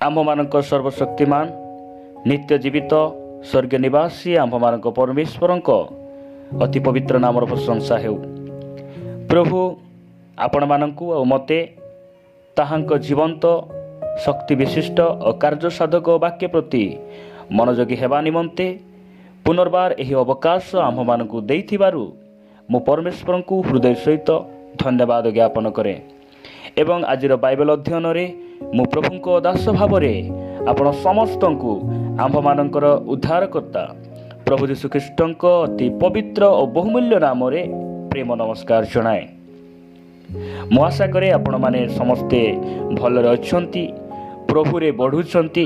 आम्भमानଙ୍କ सर्वशक्तिमान नित्य जीवित स्वर्ग निवासी आम्भमानଙ୍କ परमेश्वरଙ୍କ अति पवित्र नामर प्रशंसा हेउ। प्रभु आपण मानंकु और मते ताहांक जीवंत शक्ति विशिष्ट और कार्य साधक वाक्य प्रति मनोयोगी हेबा निमंते पुनर्बार एही अवकाश आम्भमानंकु देइथिबारु मु परमेश्वरंकु हृदय सहित धन्यवाद ज्ञापन करे एवं आजिर बाइबल अध्ययन रे मु प्रभुंको दास भावरे आपण समस्तंकु आम्भमानंकर उद्धारकर्ता प्रभु यीशु ख्रीष्टंक अति पवित्र और बहुमूल्य नाम रे प्रेम नमस्कार जनाए। मु आशा करे आपण माने समस्ते भलरे अछंती, प्रभुरे बढ़ुछंती,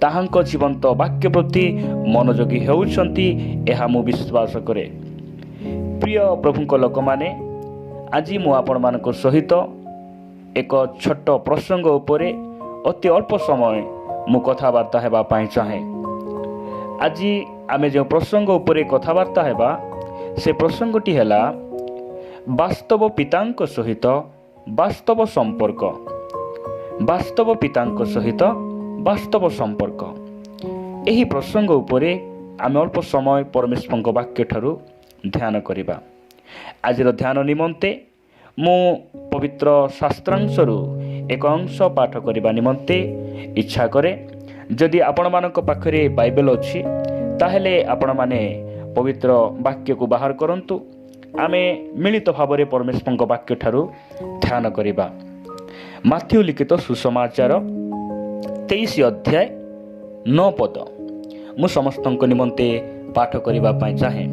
ताहांक जीवंत वाक्य प्रति मनोयोगी हेउछंती एहा मु विश्वास करे। प्रिय प्रभुंक लोक माने आज मु आपण मानक सहित एक छोट प्रसंग उपरे अति अल्प समय मु कथावार्ता हेबा पाई चाहे। आज आमे जो प्रसंग उपरे कथावार्ता हेबा से प्रसंगटी हेला वास्तव पितांक सहित वास्तव संपर्क। वास्तव पितांक सहित वास्तव संपर्क एही प्रसंग उपरे आमे अल्प समय परमेश्वरଙ୍କ वाक्य ठारू ध्यान करिबा। आजिर ध्यान निमंते मु पवित्र शास्त्रांशरू एक अंश पाठ करने निमंते इच्छा करे। जदि आपण मानक पाखरे बाइबल अच्छी ताहेले आपण माने पवित्र वाक्य को बाहर करंतु आमे मिलित भावरे परमेश्वरଙ୍କ वाक्य ठारू ध्यान करिबा। माथ्यू लिखित सुसमाचार 23 अध्याय 9 पद मु समस्तଙ୍କ निमंते पाठ करिबा पई चाहे।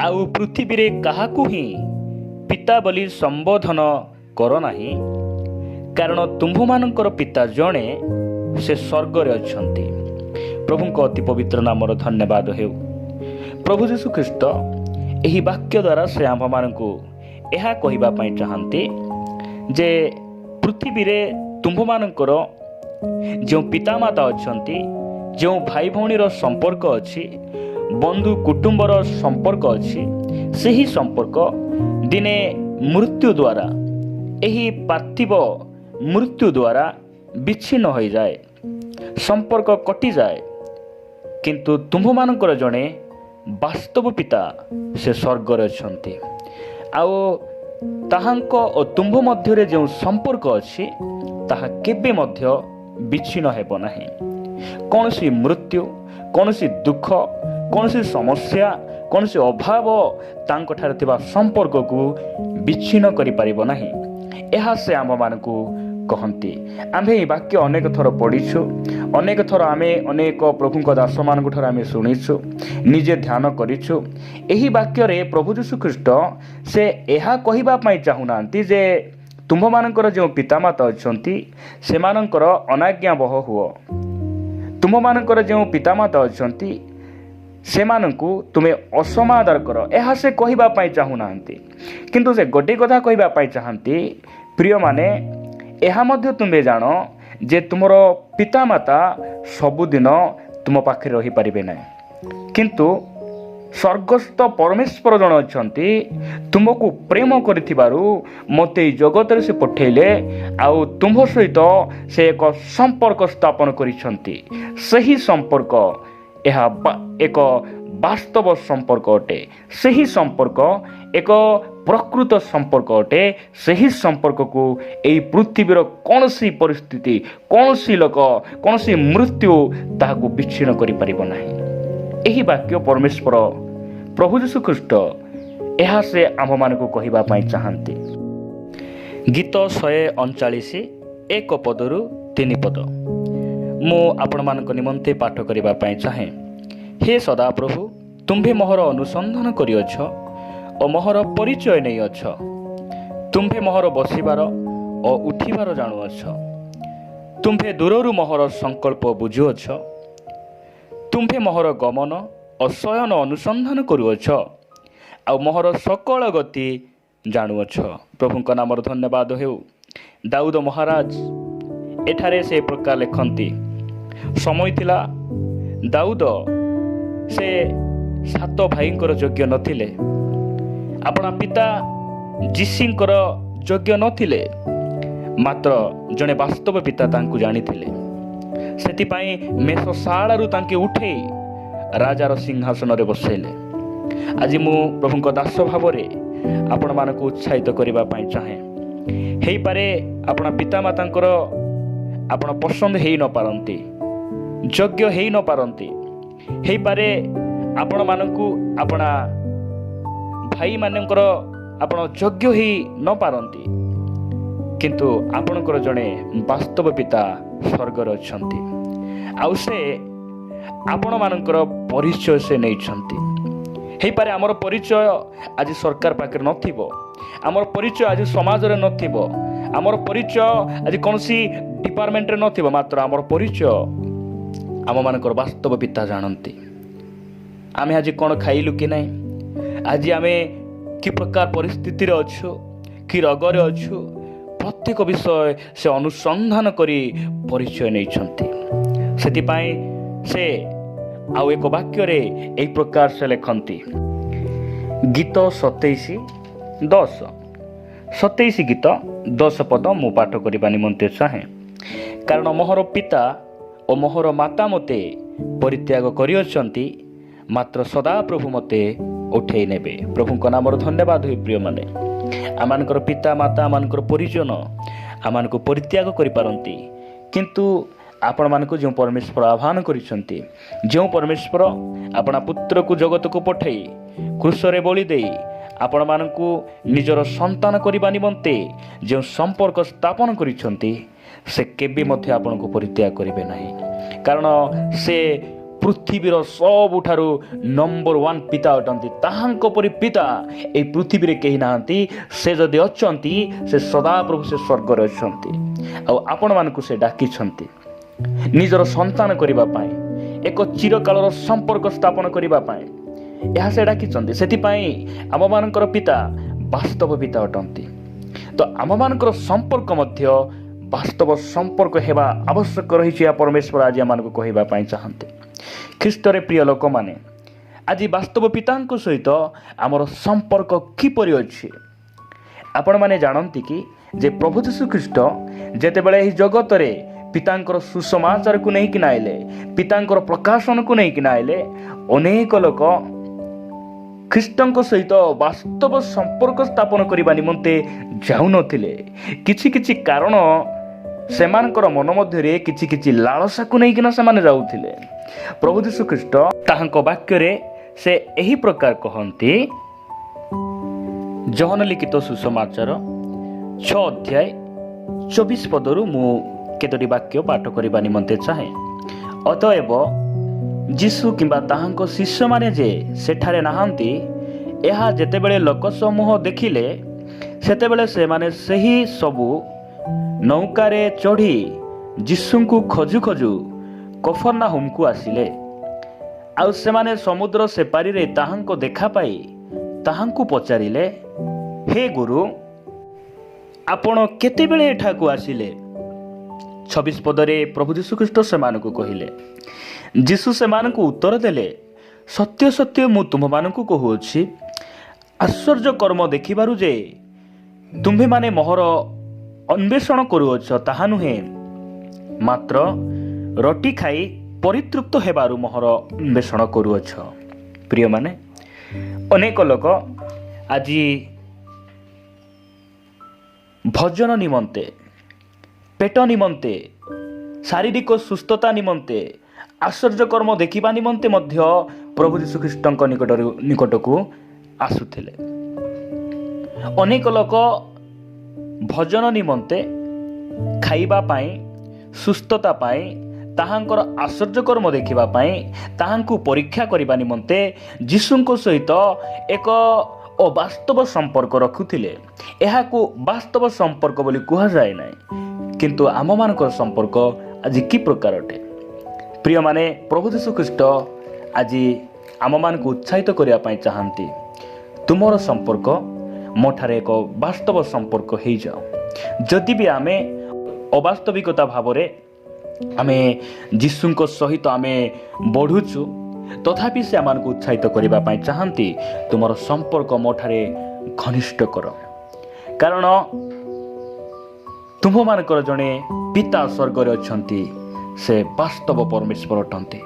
आउ पृथ्वी रे काहाकू ही पिता बोली संबोधन कर नाही, कारण तुम्भमानंकर पिता जणे से स्वर्ग रे अछंती। प्रभुंक अति पवित्र नामर धन्यवाद हेउ। प्रभु यीशु ख्रीष्ट एही वाक्य द्वारा से आम्भमानंकु एहा कहिबा पई चाहंती जे पृथ्वी रे तुम्भमानंकर जो पितामाता अछंती, जो भाई भौणीर संपर्क अछि, बंधु कुटुंबर संपर्क अछि, सेही संपर्क दिने मृत्यु द्वारा एही पार्थिव मृत्यु द्वारा विच्छिन्न हो जाए, संपर्क कटि जाए। किंतु तुम्भमानंकर जणे वास्तव पिता से स्वर्ग रे अछंती। आउ ताहांक और तुम्भ मध्य जो संपर्क अछि ताहा केबे मध्य विच्छिन्न हेबो नाही। कौनसी मृत्यु, कौनसी दुख, कौनसी समस्या, कौनसी अभाव तांको ठारे थिबा संपर्क को विच्छिन्न करि परिबो नाही। एहा से आम मानकु कहंती। आम्भे वाक्य अनेक थर पढ़ीछु, अनेक थर आमे अनेक प्रभुंक दास मानकु ठारे आमे सुनिछु, निजे ध्यान करिछु। एही वाक्य रे प्रभु यीशु ख्रीष्ट से एहा कहिबा पई चाहुनांती जे तुम्भ मानकर जो पितामाता अछंती सेमानकर अनाज्ञाबह हुओ। तुम्भ मानकर जो पितामाता अछंती सेमानंकु तुमे असमादर कर, एहा से कहिबा पई चाहुनांती। किंतु से गोटे कथा कहिबा पई चाहंती, प्रिय माने एहा मध्य तुमे जानो जे तुमर पितामाता सबुदिन तुम पाखे रही पारिबे नै, किंतु स्वर्गस्थ परमेश्वर जन अछंती तुमको प्रेम करिथिबारु मते जगत रे से पठेले आउ तुम सहित से एक संपर्क स्थापन करिसंती। सही संपर्क एहा एक वास्तव संपर्क अटे। सही संपर्क एक प्रकृत संपर्क अटे। सही संपर्क को एई पृथ्वीर कौनसी परिस्थिति, कौनसी लोक, कौनसी मृत्यु ताहाको विच्छिन्न करि परिबो नाही। एही वाक्य परमेश्वर प्रभु यीशु ख्रीष्ट एहा से आम मानकु कहिबा पई चाहंती। गीत 139 एक पदरु 3 पद मु आपण मानक निमंते पाठ करिबा पई चाहे। हे सदा प्रभु, तुम्भे मोहर अनुसंधान करिअछ और मोहर परिचय नै अछ। तुम्भे मोहर बसिबार और उठिबार जानुअछ। तुम्भे दूररु मोहर संकल्प बुझुअछ। तुम्भे मोहर गमन और शयन अनुसंधान करुअछ आ मोहर सकल गति जानुअछ। प्रभुंक नामर धन्यवाद हेउ। दाऊद महाराज एठारे से प्रकार लिखंती। समय थिला दाऊद से 7 भाईंकर योग्य नथिले, अपना पिता जिसींकर योग्य नथिले, ମାତ୍ର ଜଣେ ବାସ୍ତବ ପିତା ତାଙ୍କୁ ଜାଣିଥିଲେ। ସେଥିପାଇଁ ମେଷଶାଳାରୁ ତାଙ୍କେ ଉଠେଇ ରାଜାର ସିଂହାସନରେ ବସାଇଲେ। ଆଜି ମୁଁ ପ୍ରଭୁଙ୍କ ଦାସ ଭାବରେ ଆପଣମାନଙ୍କୁ ଉତ୍ସାହିତ କରିବା ପାଇଁ ଚାହେଁ। ହେଇପାରେ ଆପଣ ପିତାମାତାଙ୍କର ଆପଣ ପସନ୍ଦ ହେଇ ନପାରନ୍ତି, ଯୋଗ୍ୟ ହେଇ ନପାରନ୍ତି। ହେଇପାରେ ଆପଣମାନଙ୍କୁ ଆପଣ ଭାଇମାନଙ୍କର ଆପଣ ଯୋଗ୍ୟ ହେଇ ନପାରନ୍ତି, କିନ୍ତୁ ଆପଣଙ୍କର ଜଣେ ବାସ୍ତବ ପିତା ସ୍ୱର୍ଗରେ ଅଛନ୍ତି। ଆଉ ସେ ଆପଣମାନଙ୍କର ପରିଚୟ ସେ ନେଇଛନ୍ତି। ହେଇପାରେ ଆମର ପରିଚୟ ଆଜି ସରକାର ପାଖରେ ନଥିବ, ଆମର ପରିଚୟ ଆଜି ସମାଜରେ ନଥିବ, ଆମର ପରିଚୟ ଆଜି କୌଣସି ଡିପାର୍ଟମେଣ୍ଟରେ ନଥିବ, ମାତ୍ର ଆମର ପରିଚୟ ଆମମାନଙ୍କର ବାସ୍ତବ ପିତା ଜାଣନ୍ତି। ଆମେ ଆଜି କ'ଣ ଖାଇଲୁ କି ନାହିଁ, ଆଜି ଆମେ କି ପ୍ରକାର ପରିସ୍ଥିତିରେ ଅଛୁ, କି ରୋଗରେ ଅଛୁ, ପ୍ରତ୍ୟେକ ବିଷୟ ସେ ଅନୁସନ୍ଧାନ କରି ପରିଚୟ ନେଇଛନ୍ତି। ସେଥିପାଇଁ ସେ ଆଉ ଏକ ବାକ୍ୟରେ ଏହି ପ୍ରକାର ସେ ଲେଖନ୍ତି। ଗୀତ 27:10 ଗୀତ 10 ପଦ ମୁଁ ପାଠ କରିବା ନିମନ୍ତେ ଚାହେଁ। କାରଣ ମୋହର ପିତା ଓ ମୋହର ମାତା ମୋତେ ପରିତ୍ୟାଗ କରିଅଛନ୍ତି, ମାତ୍ର ସଦାପ୍ରଭୁ ମୋତେ ଉଠେଇ ନେବେ। ପ୍ରଭୁଙ୍କ ନାମର ଧନ୍ୟବାଦ ହୋଇ ପ୍ରିୟମାନେ, ଆମମାନଙ୍କର ପିତା ମାତା ଆମମାନଙ୍କର ପରିଜନ ଆମମାନଙ୍କୁ ପରିତ୍ୟାଗ କରିପାରନ୍ତି, କିନ୍ତୁ ଆପଣମାନଙ୍କୁ ଯେଉଁ ପରମେଶ୍ୱର ଆହ୍ୱାନ କରିଛନ୍ତି, ଯେଉଁ ପରମେଶ୍ୱର ଆପଣା ପୁତ୍ରକୁ ଜଗତକୁ ପଠାଇ କ୍ରୁଶରେ ବଳି ଦେଇ ଆପଣମାନଙ୍କୁ ନିଜର ସନ୍ତାନ କରିବା ନିମନ୍ତେ ଯେଉଁ ସମ୍ପର୍କ ସ୍ଥାପନ କରିଛନ୍ତି, ସେ କେବେ ମଧ୍ୟ ଆପଣଙ୍କୁ ପରିତ୍ୟାଗ କରିବେ ନାହିଁ। କାରଣ ସେ ପୃଥିବୀର ସବୁଠାରୁ ନମ୍ବର 1 ପିତା ଅଟନ୍ତି। ତାହାଙ୍କ ପରି ପିତା ଏହି ପୃଥିବୀରେ କେହି ନାହାନ୍ତି। ସେ ଯଦି ଅଛନ୍ତି, ସେ ସଦାପ୍ରଭୁ ସେ ସ୍ୱର୍ଗରେ ଅଛନ୍ତି। ଆଉ ଆପଣମାନଙ୍କୁ ସେ ଡାକିଛନ୍ତି ନିଜର ସନ୍ତାନ କରିବା ପାଇଁ, ଏକ ଚିରକାଳର ସମ୍ପର୍କ ସ୍ଥାପନ କରିବା ପାଇଁ ଏହା ସେ ଡାକିଛନ୍ତି। ସେଥିପାଇଁ ଆମମାନଙ୍କର ପିତା ବାସ୍ତବ ପିତା ଅଟନ୍ତି। ତ ଆମମାନଙ୍କର ସମ୍ପର୍କ ମଧ୍ୟ ବାସ୍ତବ ସମ୍ପର୍କ ହେବା ଆବଶ୍ୟକ ରହିଛି। ଏହା ପରମେଶ୍ୱର ଆଜି ଆମମାନଙ୍କୁ କହିବା ପାଇଁ ଚାହାନ୍ତି। ଖ୍ରୀଷ୍ଟରେ ପ୍ରିୟ ଲୋକମାନେ, ଆଜି ବାସ୍ତବ ପିତାଙ୍କ ସହିତ ଆମର ସମ୍ପର୍କ କିପରି ଅଛି? ଆପଣମାନେ ଜାଣନ୍ତି କି ଯେ ପ୍ରଭୁ ଯୀଶୁ ଖ୍ରୀଷ୍ଟ ଯେତେବେଳେ ଏହି ଜଗତରେ ପିତାଙ୍କର ସୁସମାଚାରକୁ ନେଇକିନା ଆଇଲେ, ପିତାଙ୍କର ପ୍ରକାଶନକୁ ନେଇକିନା ଆଇଲେ, ଅନେକ ଲୋକ ଖ୍ରୀଷ୍ଟଙ୍କ ସହିତ ବାସ୍ତବ ସମ୍ପର୍କ ସ୍ଥାପନ କରିବା ନିମନ୍ତେ ଯାଉନଥିଲେ। କିଛି କିଛି କାରଣ ସେମାନଙ୍କର ମନ ମଧ୍ୟରେ କିଛି କିଛି ଲାଳସାକୁ ନେଇକିନା ସେମାନେ ଯାଉଥିଲେ। ପ୍ରଭୁ ଯୀଶୁ ଖ୍ରୀଷ୍ଟ ତାହାଙ୍କ ବାକ୍ୟରେ ସେ ଏହି ପ୍ରକାର କହନ୍ତି। ଯୋହନ ଲିଖିତ ସୁସମାଚାର 6:24 ପଦରୁ ମୁଁ କେତୋଟି ବାକ୍ୟ ପାଠ କରିବା ନିମନ୍ତେ ଚାହେଁ। ଅତଏବ ଯୀଶୁ କିମ୍ବା ତାହାଙ୍କ ଶିଷ୍ୟମାନେ ଯେ ସେଠାରେ ନାହାନ୍ତି, ଏହା ଯେତେବେଳେ ଲୋକ ସମୂହ ଦେଖିଲେ, ସେତେବେଳେ ସେମାନେ ସେହି ସବୁ ନୌକାରେ ଚଢ଼ି ଯୀଶୁଙ୍କୁ ଖୋଜୁ ଖୋଜୁ କଫର୍ଣ୍ଣାହୁମକୁ ଆସିଲେ। ଆଉ ସେମାନେ ସମୁଦ୍ର ସେପାରିରେ ତାହାଙ୍କ ଦେଖା ପାଇ ତାହାଙ୍କୁ ପଚାରିଲେ, ହେ ଗୁରୁ, ଆପଣ କେତେବେଳେ ଏଠାକୁ ଆସିଲେ? 26 ପଦରେ ପ୍ରଭୁ ଯୀଶୁଖ୍ରୀଷ୍ଟ ସେମାନଙ୍କୁ କହିଲେ। ଯୀଶୁ ସେମାନଙ୍କୁ ଉତ୍ତର ଦେଲେ, ସତ୍ୟ ସତ୍ୟ ମୁଁ ତୁମମାନଙ୍କୁ କହୁଅଛି, ଆଶ୍ଚର୍ଯ୍ୟ କର୍ମ ଦେଖିବାରୁ ଯେ ତୁମ୍ଭେମାନେ ମୋହର ଅନ୍ୱେଷଣ କରୁଅଛ ତାହା ନୁହେଁ, ମାତ୍ର ରୁଟି ଖାଇ ପରିତୃପ୍ତ ହେବାରୁ ମୋହର ଅନ୍ୱେଷଣ କରୁଅଛ। ପ୍ରିୟମାନେ, ଅନେକ ଲୋକ ଆଜି ଭୋଜନ ନିମନ୍ତେ, ପେଟ ନିମନ୍ତେ, ଶାରୀରିକ ସୁସ୍ଥତା ନିମନ୍ତେ, ଆଶ୍ଚର୍ଯ୍ୟକର୍ମ ଦେଖିବା ନିମନ୍ତେ ମଧ୍ୟ ପ୍ରଭୁ ଯୀଶୁଖ୍ରୀଷ୍ଟଙ୍କ ନିକଟକୁ ଆସୁଥିଲେ। ଅନେକ ଲୋକ ଭୋଜନ ନିମନ୍ତେ, ଖାଇବା ପାଇଁ, ସୁସ୍ଥତା ପାଇଁ, ତାହାଙ୍କର ଆଶ୍ଚର୍ଯ୍ୟକର୍ମ ଦେଖିବା ପାଇଁ, ତାହାଙ୍କୁ ପରୀକ୍ଷା କରିବା ନିମନ୍ତେ ଯୀଶୁଙ୍କ ସହିତ ଏକ ଅବାସ୍ତବ ସମ୍ପର୍କ ରଖୁଥିଲେ। ଏହାକୁ ବାସ୍ତବ ସମ୍ପର୍କ ବୋଲି କୁହାଯାଏ ନାହିଁ। କିନ୍ତୁ ଆମମାନଙ୍କର ସମ୍ପର୍କ ଆଜି କି ପ୍ରକାର ଅଟେ? ପ୍ରିୟମାନେ, ପ୍ରଭୁ ଯୀଶୁଖ୍ରୀଷ୍ଟ ଆଜି ଆମମାନଙ୍କୁ ଉତ୍ସାହିତ କରିବା ପାଇଁ ଚାହାନ୍ତି। ତୁମର ସମ୍ପର୍କ ମୋ ଠାରେ ଏକ ବାସ୍ତବ ସମ୍ପର୍କ ହେଇଯାଉ। ଯଦି ବି ଆମେ ଅବାସ୍ତବିକତା ଭାବରେ ଆମେ ଯୀଶୁଙ୍କ ସହିତ ଆମେ ବଢ଼ୁଛୁ, ତଥାପି ସେ ଆମମାନଙ୍କୁ ଉତ୍ସାହିତ କରିବା ପାଇଁ ଚାହାନ୍ତି, ତୁମର ସମ୍ପର୍କ ମୋ ଠାରେ ଘନିଷ୍ଠ କର। କାରଣ ତୁମ୍ଭମାନଙ୍କର ଜଣେ ପିତା ସ୍ୱର୍ଗରେ ଅଛନ୍ତି, ସେ ବାସ୍ତବ ପରମେଶ୍ୱର ଅଟନ୍ତି।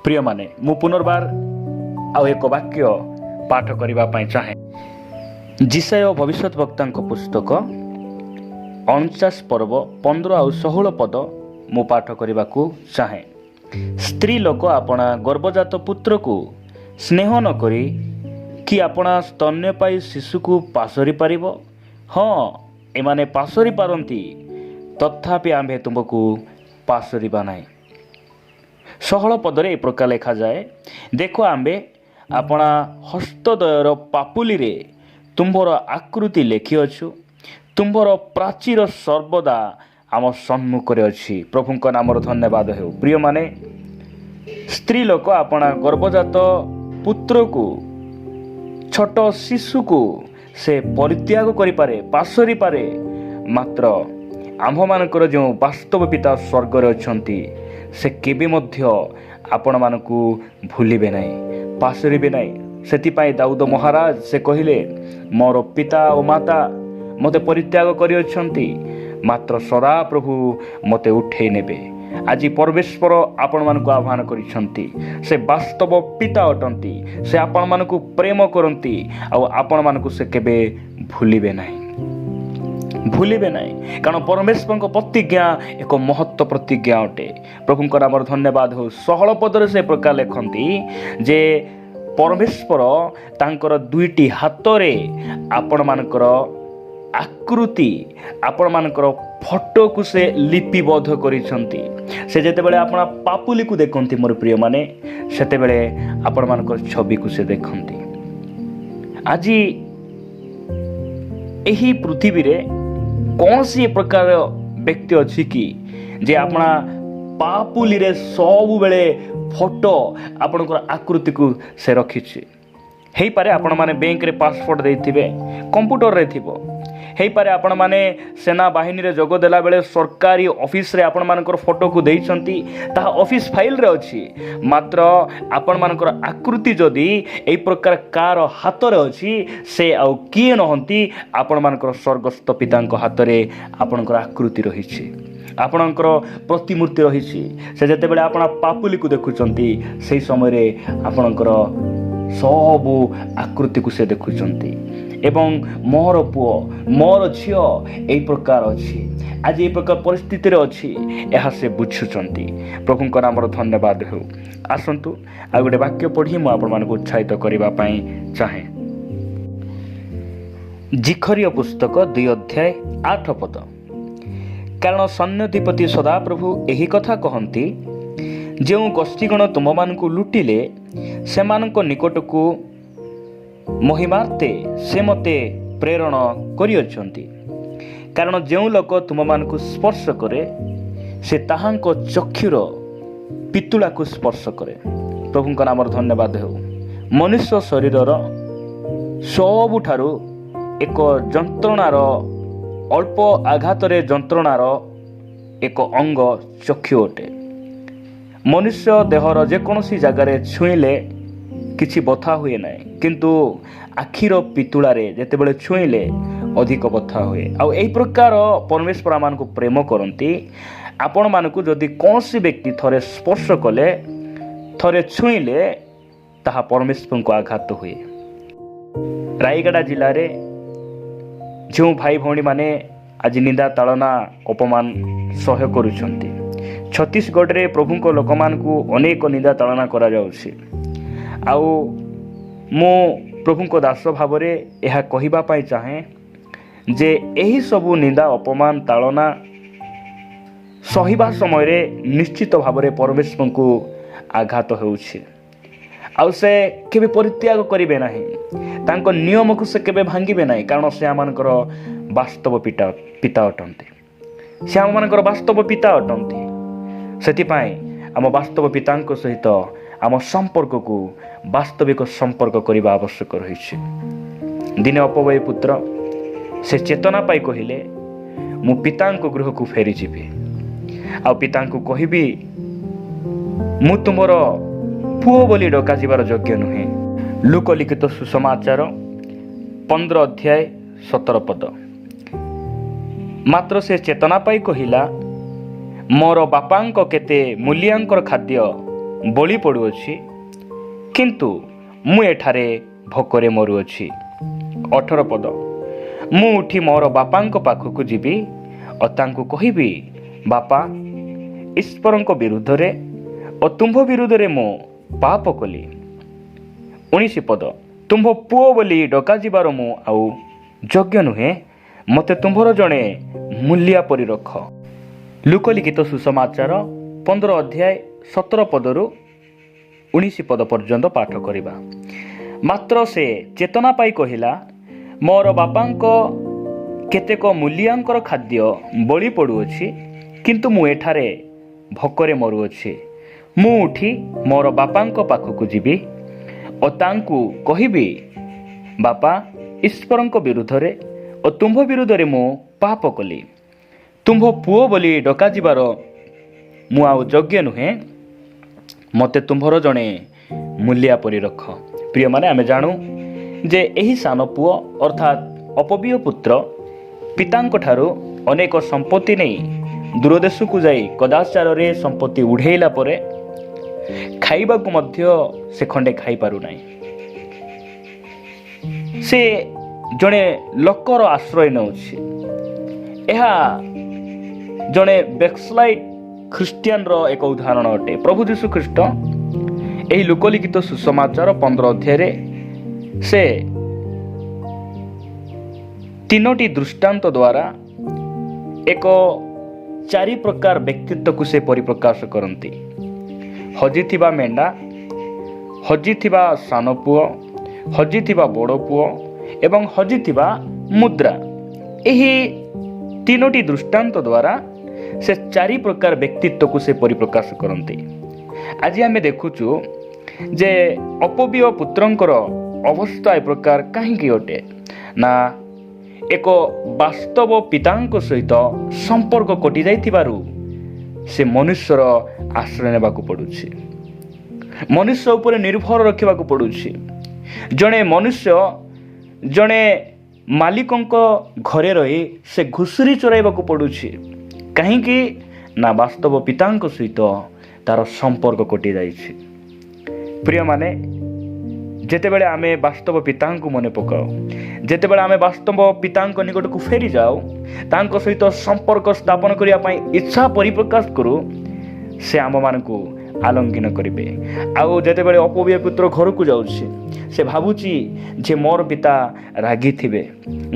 ପ୍ରିୟମାନେ, ମୁଁ ପୁନର୍ବାର ଆଉ ଏକ ବାକ୍ୟ ପାଠ କରିବା ପାଇଁ ଚାହେଁ। ଜିସାୟ ଭବିଷ୍ୟତ ବକ୍ତାଙ୍କ ପୁସ୍ତକ 49 ପର୍ବ 15 ଆଉ 16 ପଦ ମୁଁ ପାଠ କରିବାକୁ ଚାହେଁ। ସ୍ତ୍ରୀ ଲୋକ ଆପଣା ଗର୍ଭଜାତ ପୁତ୍ରକୁ ସ୍ନେହ ନ କରି କି ଆପଣା ସ୍ତନ୍ୟପାୟୀ ଶିଶୁକୁ ପାଶୋରି ପାରିବ? ହଁ, ଏମାନେ ପାଶୋରି ପାରନ୍ତି, ତଥାପି ଆମ୍ଭେ ତୁମକୁ ପାଶୋରିବା ନାହିଁ। 16 ପଦରେ ଏ ପ୍ରକାର ଲେଖାଯାଏ, ଦେଖ ଆମ୍ଭେ ଆପଣା ହସ୍ତଦୟର ପାପୁଲିରେ ତୁମ୍ଭର ଆକୃତି ଲେଖିଅଛୁ, ତୁମ୍ଭର ପ୍ରାଚୀର ସର୍ବଦା ଆମ ସମ୍ମୁଖରେ ଅଛି। ପ୍ରଭୁଙ୍କ ନାମର ଧନ୍ୟବାଦ ହେଉ। ପ୍ରିୟମାନେ, ସ୍ତ୍ରୀ ଲୋକ ଆପଣା ଗର୍ଭଜାତ ପୁତ୍ରକୁ, ଛୋଟ ଶିଶୁକୁ ସେ ପରିତ୍ୟାଗ କରିପାରେ, ପାଶୋରି ପାରେ, ମାତ୍ର ଆମ୍ଭମାନଙ୍କର ଯେଉଁ ବାସ୍ତବ ପିତା ସ୍ୱର୍ଗରେ ଅଛନ୍ତି, ସେ କେବେ ମଧ୍ୟ ଆପଣମାନଙ୍କୁ ଭୁଲିବେ ନାହିଁ, ପାଶୋରିବେ ନାହିଁ। ସେଥିପାଇଁ ଦାଉଦ ମହାରାଜ ସେ କହିଲେ, ମୋର ପିତା ଓ ମାତା ମୋତେ ପରିତ୍ୟାଗ କରିଅଛନ୍ତି, ମାତ୍ର ସଦାପ୍ରଭୁ ମୋତେ ଉଠେଇ ନେବେ। ଆଜି ପରମେଶ୍ୱର ଆପଣମାନଙ୍କୁ ଆହ୍ୱାନ କରିଛନ୍ତି। ସେ ବାସ୍ତବ ପିତା ଅଟନ୍ତି, ସେ ଆପଣମାନଙ୍କୁ ପ୍ରେମ କରନ୍ତି, ଆଉ ଆପଣମାନଙ୍କୁ ସେ କେବେ ଭୁଲିବେ ନାହିଁ, ଭୁଲିବେ ନାହିଁ। କାରଣ ପରମେଶ୍ୱରଙ୍କ ପ୍ରତିଜ୍ଞା ଏକ ମହତ୍ଵ ପ୍ରତିଜ୍ଞା ଅଟେ। ପ୍ରଭୁଙ୍କ ନାମର ଧନ୍ୟବାଦ ହେଉ। 16 ପଦରେ ସେ ପ୍ରକାର ଲେଖନ୍ତି ଯେ ପରମେଶ୍ୱର ତାଙ୍କର 2ଟି ହାତରେ ଆପଣମାନଙ୍କର ଆକୃତି, ଆପଣମାନଙ୍କର ଫଟୋକୁ ସେ ଲିପିବଦ୍ଧ କରିଛନ୍ତି। ସେ ଯେତେବେଳେ ଆପଣ ପାପୁଲିକୁ ଦେଖନ୍ତି ମୋର ପ୍ରିୟମାନେ, ସେତେବେଳେ ଆପଣମାନଙ୍କର ଛବିକୁ ସେ ଦେଖନ୍ତି। ଆଜି ଏହି ପୃଥିବୀରେ କୌଣସି ପ୍ରକାର ବ୍ୟକ୍ତି ଅଛି କି ଯେ ଆପଣ ପାପୁଲିରେ ସବୁବେଳେ ଫଟୋ ଆପଣଙ୍କର ଆକୃତିକୁ ସେ ରଖିଛି? ହେଇପାରେ ଆପଣମାନେ ବ୍ୟାଙ୍କରେ ପାସପୋର୍ଟ ଦେଇଥିବେ, କମ୍ପ୍ୟୁଟରରେ ଥିବ। ହେଇପାରେ ଆପଣମାନେ ସେନାବାହିନୀରେ ଯୋଗ ଦେଲା ବେଳେ ସରକାରୀ ଅଫିସରେ ଆପଣମାନଙ୍କର ଫଟୋକୁ ଦେଇଛନ୍ତି, ତାହା ଅଫିସ ଫାଇଲରେ ଅଛି। ମାତ୍ର ଆପଣମାନଙ୍କର ଆକୃତି ଯଦି ଏହି ପ୍ରକାର କାହାର ହାତରେ ଅଛି, ସେ ଆଉ କିଏ ନୁହନ୍ତି, ଆପଣମାନଙ୍କର ସ୍ୱର୍ଗସ୍ଥ ପିତାଙ୍କ ହାତରେ ଆପଣଙ୍କର ଆକୃତି ରହିଛି, ଆପଣଙ୍କର ପ୍ରତିମୂର୍ତ୍ତି ରହିଛି। ସେ ଯେତେବେଳେ ଆପଣ ପାପୁଲିକୁ ଦେଖୁଛନ୍ତି, ସେହି ସମୟରେ ଆପଣଙ୍କର ସବୁ ଆକୃତିକୁ ସେ ଦେଖୁଛନ୍ତି। ଏବଂ ମୋର ପୁଅ, ମୋର ଝିଅ ଏହି ପ୍ରକାର ଅଛି, ଆଜି ଏହି ପ୍ରକାର ପରିସ୍ଥିତିରେ ଅଛି, ଏହା ସେ ବୁଝୁଛନ୍ତି। ପ୍ରଭୁଙ୍କ ନାମର ଧନ୍ୟବାଦ ହେଉ। ଆସନ୍ତୁ ଆଉ ଗୋଟେ ବାକ୍ୟ ପଢ଼ି ମୁଁ ଆପଣମାନଙ୍କୁ ଉତ୍ସାହିତ କରିବା ପାଇଁ ଚାହେଁ। ଜିଖରୀୟ ପୁସ୍ତକ 2 ଅଧ୍ୟାୟ 8 ପଦ, କାରଣ ସୈନ୍ୟାଧିପତି ସଦାପ୍ରଭୁ ଏହି କଥା କହନ୍ତି, ଯେଉଁ ଗୋଷ୍ଠୀଗଣ ତୁମମାନଙ୍କୁ ଲୁଟିଲେ ସେମାନଙ୍କ ନିକଟକୁ ମହିମାର୍ଥେ ସେ ମୋତେ ପ୍ରେରଣ କରିଅଛନ୍ତି। କାରଣ ଯେଉଁ ଲୋକ ତୁମମାନଙ୍କୁ ସ୍ପର୍ଶ କରେ, ସେ ତାହାଙ୍କ ଚକ୍ଷୁର ପିତୁଳାକୁ ସ୍ପର୍ଶ କରେ। ପ୍ରଭୁଙ୍କ ନାମର ଧନ୍ୟବାଦ ହେଉ। ମନୁଷ୍ୟ ଶରୀରର ସବୁଠାରୁ ଏକ ଯନ୍ତ୍ରଣାର, ଅଳ୍ପ ଆଘାତରେ ଯନ୍ତ୍ରଣାର ଏକ ଅଙ୍ଗ ଚକ୍ଷୁ ଅଟେ। ମନୁଷ୍ୟ ଦେହର ଯେକୌଣସି ଜାଗାରେ ଛୁଇଁଲେ କିଛି ବଥା ହୁଏ ନାହିଁ, କିନ୍ତୁ ଆଖିର ପିତୁଳାରେ ଯେତେବେଳେ ଛୁଇଁଲେ ଅଧିକ ବଥା ହୁଏ। ଆଉ ଏହି ପ୍ରକାର ପରମେଶ୍ୱର ଆମମାନଙ୍କୁ ପ୍ରେମ କରନ୍ତି। ଆପଣମାନଙ୍କୁ ଯଦି କୌଣସି ବ୍ୟକ୍ତି ଥରେ ସ୍ପର୍ଶ କଲେ, ଥରେ ଛୁଇଁଲେ, ତାହା ପରମେଶ୍ୱରଙ୍କୁ ଆଘାତ ହୁଏ। ରାୟଗଡ଼ା ଜିଲ୍ଲାରେ ଯେଉଁ ଭାଇ ଭଉଣୀମାନେ ଆଜି ନିନ୍ଦା ତାଳନା ଅପମାନ ସହ୍ୟ କରୁଛନ୍ତି, ଛତିଶଗଡ଼ରେ ପ୍ରଭୁଙ୍କ ଲୋକମାନଙ୍କୁ ଅନେକ ନିନ୍ଦା ତାଳନା କରାଯାଉଛି। ଆଉ ମୁଁ ପ୍ରଭୁଙ୍କ ଦାସ ଭାବରେ ଏହା କହିବା ପାଇଁ ଚାହେଁ ଯେ ଏହିସବୁ ନିନ୍ଦା ଅପମାନ ତାଳନା ସହିବା ସମୟରେ ନିଶ୍ଚିତ ଭାବରେ ପରମେଶ୍ୱରଙ୍କୁ ଆଘାତ ହେଉଛି। ଆଉ ସେ କେବେ ପରିତ୍ୟାଗ କରିବେ ନାହିଁ, ତାଙ୍କ ନିୟମକୁ ସେ କେବେ ଭାଙ୍ଗିବେ ନାହିଁ, କାରଣ ସେ ଆମମାନଙ୍କର ବାସ୍ତବ ପିତା ଅଟନ୍ତି। ସେ ଆମମାନଙ୍କର ବାସ୍ତବ ପିତା ଅଟନ୍ତି। ସେଥିପାଇଁ ଆମ ବାସ୍ତବ ପିତାଙ୍କ ସହିତ ଆମ ସମ୍ପର୍କକୁ ବାସ୍ତବିକ ସମ୍ପର୍କ କରିବା ଆବଶ୍ୟକ ରହିଛି। ଦିନେ ଅପବୟ ପୁତ୍ର ସେ ଚେତନା ପାଇ କହିଲେ, ମୁଁ ପିତାଙ୍କ ଗୃହକୁ ଫେରିଯିବି, ଆଉ ପିତାଙ୍କୁ କହିବି, ମୁଁ ତୁମର ପୁଅ ବୋଲି ଡକାଯିବାର ଯୋଗ୍ୟ ନୁହେଁ। ଲୁକ ଲିଖିତ ସୁସମାଚାର 15 ଅଧ୍ୟାୟ 17 ପଦ, ମାତ୍ର ସେ ଚେତନା ପାଇ କହିଲା, ମୋର ବାପାଙ୍କ କେତେ ମୂଲ୍ୟାଙ୍କର ଖାଦ୍ୟ ବଳି ପଡ଼ୁଅଛି, କିନ୍ତୁ ମୁଁ ଏଠାରେ ଭୋକରେ ମରୁଅଛି। 18 ପଦ, ମୁଁ ଉଠି ମୋର ବାପାଙ୍କ ପାଖକୁ ଯିବି ଓ ତାଙ୍କୁ କହିବି, ବାପା, ଈଶ୍ୱରଙ୍କ ବିରୁଦ୍ଧରେ ଓ ତୁମ୍ଭ ବିରୁଦ୍ଧରେ ମୁଁ ପାପ କଲି। 19 ପଦ, ତୁମ୍ଭ ପୁଅ ବୋଲି ଡକାଯିବାର ମୁଁ ଆଉ ଯୋଗ୍ୟ ନୁହେଁ, ମୋତେ ତୁମ୍ଭର ଜଣେ ମୂଲିଆ ପରି ରଖ। ଲୁକଲିଖିତ ସୁସମାଚାର 15 ଅଧ୍ୟାୟ 17 ପଦରୁ 19 ପଦ ପର୍ଯ୍ୟନ୍ତ ପାଠ କରିବା। ମାତ୍ର ସେ ଚେତନା ପାଇ କହିଲା, ମୋର ବାପାଙ୍କ କେତେକ ମୂଲିଆଙ୍କର ଖାଦ୍ୟ ବଳି ପଡ଼ୁଅଛି, କିନ୍ତୁ ମୁଁ ଏଠାରେ ଭୋକରେ ମରୁଅଛି। ମୁଁ ଉଠି ମୋର ବାପାଙ୍କ ପାଖକୁ ଯିବି ଓ ତାଙ୍କୁ କହିବି, ବାପା, ଈଶ୍ୱରଙ୍କ ବିରୁଦ୍ଧରେ ଓ ତୁମ୍ଭ ବିରୁଦ୍ଧରେ ମୁଁ ପାପ କଲି। ତୁମ୍ଭ ପୁଅ ବୋଲି ଡକାଯିବାର ମୁଁ ଆଉ ଯୋଗ୍ୟ ନୁହେଁ, ମୋତେ ତୁମ୍ଭର ଜଣେ ମୂଲିଆ ପରି ରଖ। ପ୍ରିୟମାନେ, ଆମେ ଜାଣୁ ଯେ ଏହି ସାନ ପୁଅ ଅର୍ଥାତ୍ ଅପବିୟ ପୁତ୍ର ପିତାଙ୍କ ଠାରୁ ଅନେକ ସମ୍ପତ୍ତି ନେଇ ଦୂରଦେଶକୁ ଯାଇ କଦାଚାରରେ ସମ୍ପତ୍ତି ଉଡ଼େଇଲା ପରେ ଖାଇବାକୁ ମଧ୍ୟ ସେ ଖଣ୍ଡେ ଖାଇପାରୁନାହିଁ। ସେ ଜଣେ ଲୋକର ଆଶ୍ରୟ ନେଉଛି। ଏହା ଜଣେ ବ୍ୟାକସ୍ଲାଇଡ୍ ଖ୍ରୀଷ୍ଟିଆନର ଏକ ଉଦାହରଣ ଅଟେ। ପ୍ରଭୁ ଯୀଶୁ ଖ୍ରୀଷ୍ଟ ଏହି ଲୁକଲିଖିତ ସୁସମାଚାର 15 ଅଧ୍ୟାୟରେ ସେ 3ଟି ଦୃଷ୍ଟାନ୍ତ ଦ୍ୱାରା ଏକ 4 ପ୍ରକାର ବ୍ୟକ୍ତିତ୍ୱକୁ ସେ ପରିପ୍ରକାଶ କରନ୍ତି। ହଜିଥିବା ମେଣ୍ଢା, ହଜିଥିବା ସାନ ପୁଅ, ହଜିଥିବା ବଡ଼ ପୁଅ ଏବଂ ହଜିଥିବା ମୁଦ୍ରା। ଏହି 3ଟି ଦୃଷ୍ଟାନ୍ତ ଦ୍ୱାରା ସେ 4 ପ୍ରକାର ବ୍ୟକ୍ତିତ୍ୱକୁ ସେ ପରିପ୍ରକାଶ କରନ୍ତି। ଆଜି ଆମେ ଦେଖୁଛୁ ଯେ ଅପବିୟ ପୁତ୍ରଙ୍କର ଅବସ୍ଥା ଏ ପ୍ରକାର କାହିଁକି ଅଟେ ନା, ଏକ ବାସ୍ତବ ପିତାଙ୍କ ସହିତ ସମ୍ପର୍କ କଟି ଯାଇଥିବାରୁ ସେ ମନୁଷ୍ୟର ଆଶ୍ରୟ ନେବାକୁ ପଡ଼ୁଛି, ମନୁଷ୍ୟ ଉପରେ ନିର୍ଭର ରଖିବାକୁ ପଡ଼ୁଛି। ଜଣେ ମନୁଷ୍ୟ ଜଣେ ମାଲିକଙ୍କ ଘରେ ରହି ସେ ଘୁଷୁରି ଚରାଇବାକୁ ପଡ଼ୁଛି। କାହିଁକି ନା, ବାସ୍ତବ ପିତାଙ୍କ ସହିତ ତାର ସମ୍ପର୍କ କଟି ଯାଇଛି। ପ୍ରିୟମାନେ, ଯେତେବେଳେ ଆମେ ବାସ୍ତବ ପିତାଙ୍କୁ ମନେ ପକାଉ, ଯେତେବେଳେ ଆମେ ବାସ୍ତବ ପିତାଙ୍କ ନିକଟକୁ ଫେରିଯାଉ, ତାଙ୍କ ସହିତ ସମ୍ପର୍କ ସ୍ଥାପନ କରିବା ପାଇଁ ଇଚ୍ଛା ପରିପ୍ରକାଶ କରୁ, ସେ ଆମମାନଙ୍କୁ ଆଲିଙ୍ଗନ କରିବେ। ଆଉ ଯେତେବେଳେ ଅପବିୟ ପୁତ୍ର ଘରକୁ ଯାଉଛି, ସେ ଭାବୁଛି ଯେ ମୋର ପିତା ରାଗିଥିବେ,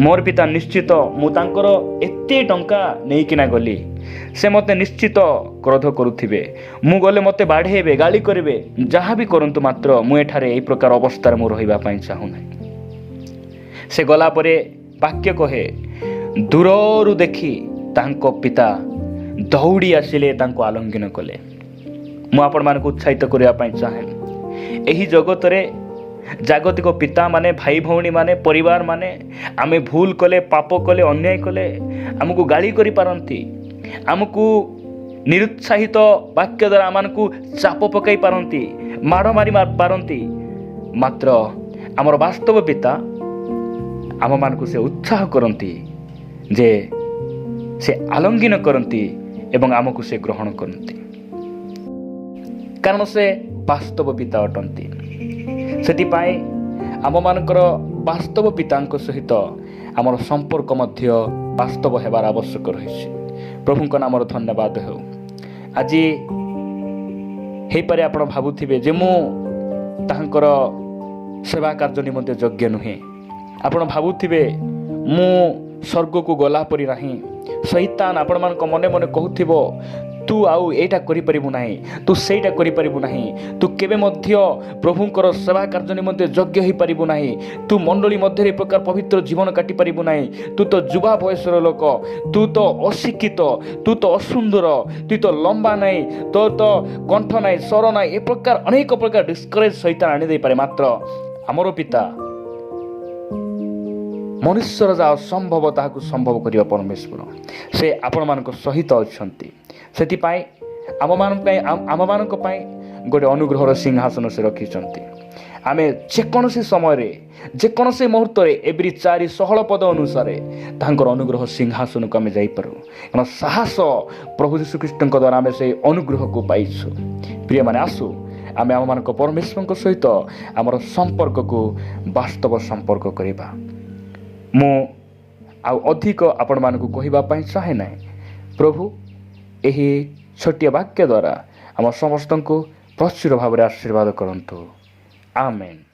ମୋର ପିତା ନିଶ୍ଚିତ, ମୁଁ ତାଙ୍କର ଏତେ ଟଙ୍କା ନେଇକିନା ଗଲି, ସେ ମୋତେ ନିଶ୍ଚିତ କ୍ରୋଧ କରୁଥିବେ, ମୁଁ ଗଲେ ମୋତେ ବାଡ଼େଇବେ, ଗାଳି କରିବେ, ଯାହା ବି କରନ୍ତୁ, ମାତ୍ର ମୁଁ ଏଠାରେ ଏହି ପ୍ରକାର ଅବସ୍ଥାରେ ମୁଁ ରହିବା ପାଇଁ ଚାହୁଁନାହିଁ। ସେ ଗଲା ପରେ ବାକ୍ୟ କହେ, ଦୂରରୁ ଦେଖି ତାଙ୍କ ପିତା ଦୌଡ଼ି ଆସିଲେ, ତାଙ୍କୁ ଆଲିଙ୍ଗନ କଲେ। ମୁଁ ଆପଣମାନଙ୍କୁ ଉତ୍ସାହିତ କରିବା ପାଇଁ ଚାହେଁ, ଏହି ଜଗତରେ ଜାଗତିକ ପିତାମାନେ, ଭାଇ ଭଉଣୀମାନେ, ପରିବାରମାନେ ଆମେ ଭୁଲ କଲେ, ପାପ କଲେ, ଅନ୍ୟାୟ କଲେ ଆମକୁ ଗାଳି କରିପାରନ୍ତି, ଆମକୁ ନିରୁତ୍ସାହିତ ବାକ୍ୟ ଦ୍ୱାରା ଆମମାନଙ୍କୁ ଚାପ ପକାଇ ପାରନ୍ତି, ମାଡ଼ ମାରି ପାରନ୍ତି। ମାତ୍ର ଆମର ବାସ୍ତବ ପିତା ଆମମାନଙ୍କୁ ସେ ଉତ୍ସାହ କରନ୍ତି, ଯେ ସେ ଆଲିଙ୍ଗନ କରନ୍ତି ଏବଂ ଆମକୁ ସେ ଗ୍ରହଣ କରନ୍ତି, କାରଣ ସେ ବାସ୍ତବ ପିତା ଅଟନ୍ତି। ସେଥିପାଇଁ ଆମମାନଙ୍କର ବାସ୍ତବ ପିତାଙ୍କ ସହିତ ଆମର ସମ୍ପର୍କ ମଧ୍ୟ ବାସ୍ତବ ହେବାର ଆବଶ୍ୟକ ରହିଛି। ପ୍ରଭୁଙ୍କ ନାମର ଧନ୍ୟବାଦ ହେଉ। ଆଜି ହେଇପାରେ ଆପଣ ଭାବୁଥିବେ ଯେ ମୁଁ ତାଙ୍କର ସେବା କାର୍ଯ୍ୟ ନିମନ୍ତେ ଯୋଗ୍ୟ ନୁହେଁ। ଆପଣ ଭାବୁଥିବେ ମୁଁ ସ୍ୱର୍ଗକୁ ଗଲା ପରି ନାହିଁ। ଶୈତାନ ଆପଣମାନଙ୍କ ମନେ ମନେ କହୁଥିବ, ତୁ ଆଉ ଏଇଟା କରିପାରିବୁ ନାହିଁ, ତୁ ସେଇଟା କରିପାରିବୁ ନାହିଁ, ତୁ କେବେ ମଧ୍ୟ ପ୍ରଭୁଙ୍କର ସେବା କାର୍ଯ୍ୟ ନିମନ୍ତେ ଯୋଗ୍ୟ ହୋଇପାରିବୁ ନାହିଁ, ତୁ ମଣ୍ଡଳୀ ମଧ୍ୟରେ ଏ ପ୍ରକାର ପବିତ୍ର ଜୀବନ କାଟିପାରିବୁ ନାହିଁ, ତୁ ତ ଯୁବା ବୟସର ଲୋକ, ତୁ ତ ଅଶିକ୍ଷିତ, ତୁ ତ ଅସୁନ୍ଦର, ତୁ ତ ଲମ୍ବା ନାହିଁ, ତୋର ତ କଣ୍ଠ ନାହିଁ, ସ୍ୱର ନାହିଁ, ଏ ପ୍ରକାର ଅନେକ ପ୍ରକାର ଡିସ୍କରେଜ ଶୈତାନ ଆଣିଦେଇପାରେ। ମାତ୍ର ଆମର ପିତା ମନୁଷ୍ୟର ଯାହା ଅସମ୍ଭବ ତାହାକୁ ସମ୍ଭବ କରିବା ପରମେଶ୍ୱର, ସେ ଆପଣମାନଙ୍କ ସହିତ ଅଛନ୍ତି। ସେଥିପାଇଁ ଆମମାନଙ୍କ ପାଇଁ ଗୋଟେ ଅନୁଗ୍ରହର ସିଂହାସନ ସେ ରଖିଛନ୍ତି। ଆମେ ଯେକୌଣସି ସମୟରେ ଯେକୌଣସି ମୁହୂର୍ତ୍ତରେ ଏଭ୍ରି 4 ପଦ ଅନୁସାରେ ତାଙ୍କର ଅନୁଗ୍ରହ ସିଂହାସନକୁ ଆମେ ଯାଇପାରୁ। କାରଣ ସାହସ ପ୍ରଭୁ ଯୀଶୁଖ୍ରୀଷ୍ଟଙ୍କ ଦ୍ୱାରା ଆମେ ସେହି ଅନୁଗ୍ରହକୁ ପାଇଛୁ। ପ୍ରିୟମାନେ, ଆସୁ ଆମେ ଆମମାନଙ୍କ ପରମେଶ୍ୱରଙ୍କ ସହିତ ଆମର ସମ୍ପର୍କକୁ ବାସ୍ତବ ସମ୍ପର୍କ କରିବା। ମୁଁ ଆଉ ଅଧିକ ଆପଣମାନଙ୍କୁ କହିବା ପାଇଁ ଚାହେଁ ନାହିଁ। ପ୍ରଭୁ ଏହି ଛୋଟିଆ ବାକ୍ୟ ଦ୍ୱାରା ଆମ ସମସ୍ତଙ୍କୁ ପ୍ରଚୁର ଭାବରେ ଆଶୀର୍ବାଦ କରନ୍ତୁ। ଆମେନ୍।